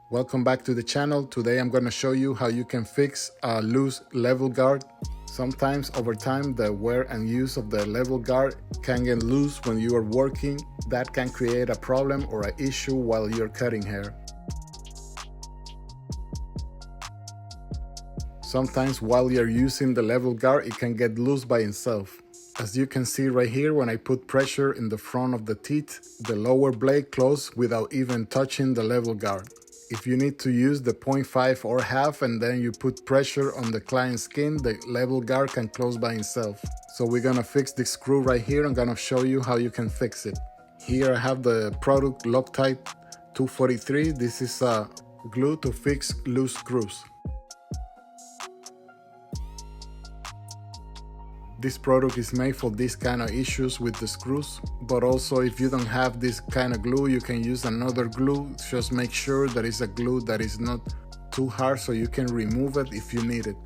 Welcome back to the channel. Today I'm going to show you how you can fix a loose level guard. Sometimes over time the wear and use of the level guard can get loose when you are working. That can create a problem or an issue while you're cutting hair. Sometimes while you're using the level guard it can get loose by itself. As you can see right here, when I put pressure in the front of the teeth, the lower blade closed without even touching the level guard. If you need to use the 0.5 or half and then you put pressure on the client's skin, the level guard can close by itself. So we're gonna fix this screw right here. I'm gonna show you how you can fix it. Here I have the product Loctite 243. This is a glue to fix loose screws. This product is made for this kind of issues with the screws, but also if you don't have this kind of glue, you can use another glue. Just make sure that it's a glue that is not too hard so you can remove it if you need it.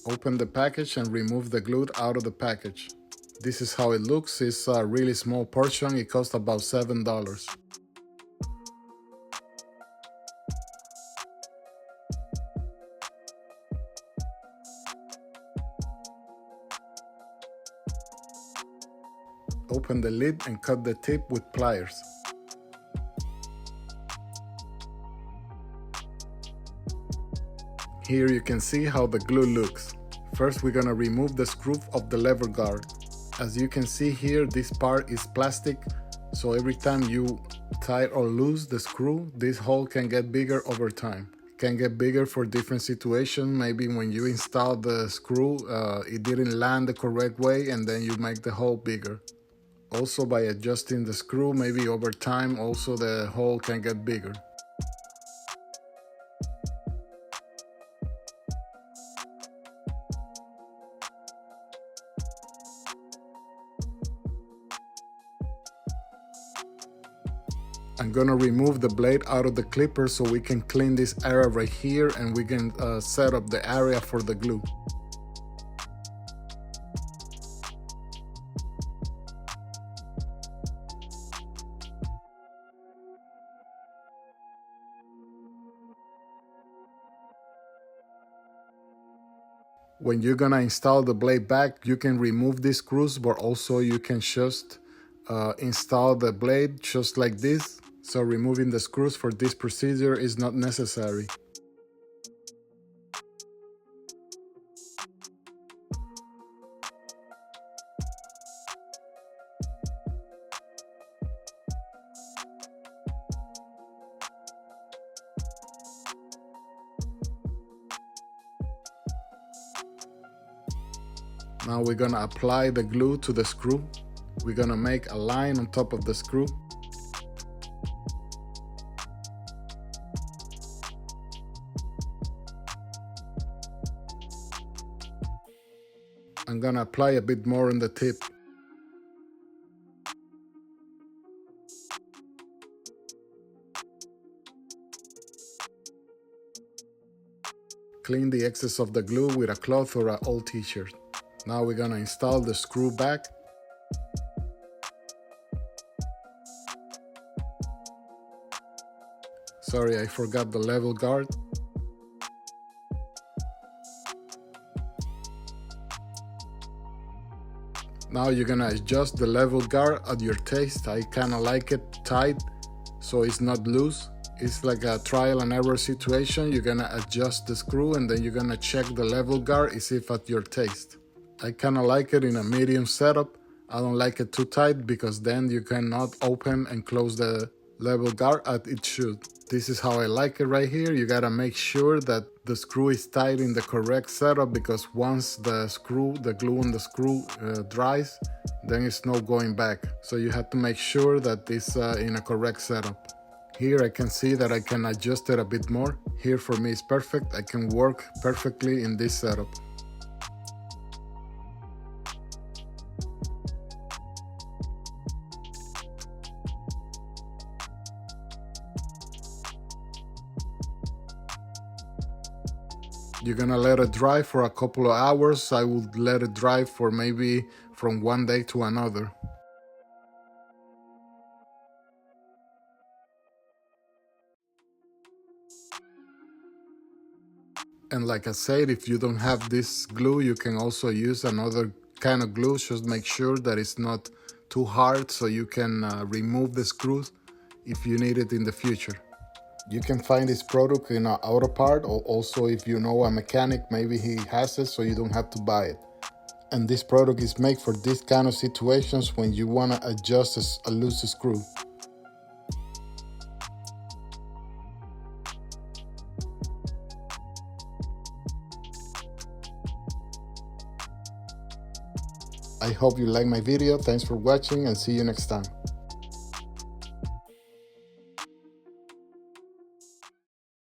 Open the package and remove the glue out of the package. This is how it looks. It's a really small portion. It costs about $7. Open the lid and cut the tip with pliers. Here you can see how the glue looks. First we're gonna remove the screw of the lever guard. As you can see here, this part is plastic, so every time you tie or loose the screw, this hole can get bigger over time. It can get bigger for different situations. Maybe when you install the screw, it didn't land the correct way and then you make the hole bigger. Also by adjusting the screw, maybe over time also the hole can get bigger. I'm gonna remove the blade out of the clipper so we can clean this area right here and we can set up the area for the glue. When you're gonna install the blade back, you can remove these screws, but also you can just install the blade just like this. So removing the screws for this procedure is not necessary. Now we're gonna apply the glue to the screw. We're gonna make a line on top of the screw. I'm gonna apply a bit more on the tip. Clean the excess of the glue with a cloth or an old t-shirt. Now we're gonna install the screw back. Sorry, I forgot the level guard. Now you're gonna adjust the level guard at your taste. I kinda like it tight, so it's not loose. It's like a trial and error situation. You're gonna adjust the screw and then you're gonna check the level guard as if at your taste. I kinda like it in a medium setup. I don't like it too tight because then you cannot open and close the level guard as it should. This is how I like it right here. You gotta make sure that the screw is tight in the correct setup, because once the glue on the screw dries, then it's no going back. So you have to make sure that it's in a correct setup. Here I can see that I can adjust it a bit more. Here for me it's perfect. I can work perfectly in this setup. You're gonna let it dry for a couple of hours. I would let it dry for maybe from one day to another. And like I said, if you don't have this glue, you can also use another kind of glue. Just make sure that it's not too hard so you can remove the screws if you need it in the future. You can find this product in an auto part, or also if you know a mechanic, maybe he has it so you don't have to buy it. And this product is made for this kind of situations when you want to adjust a loose screw. I hope you like my video. Thanks for watching and see you next time.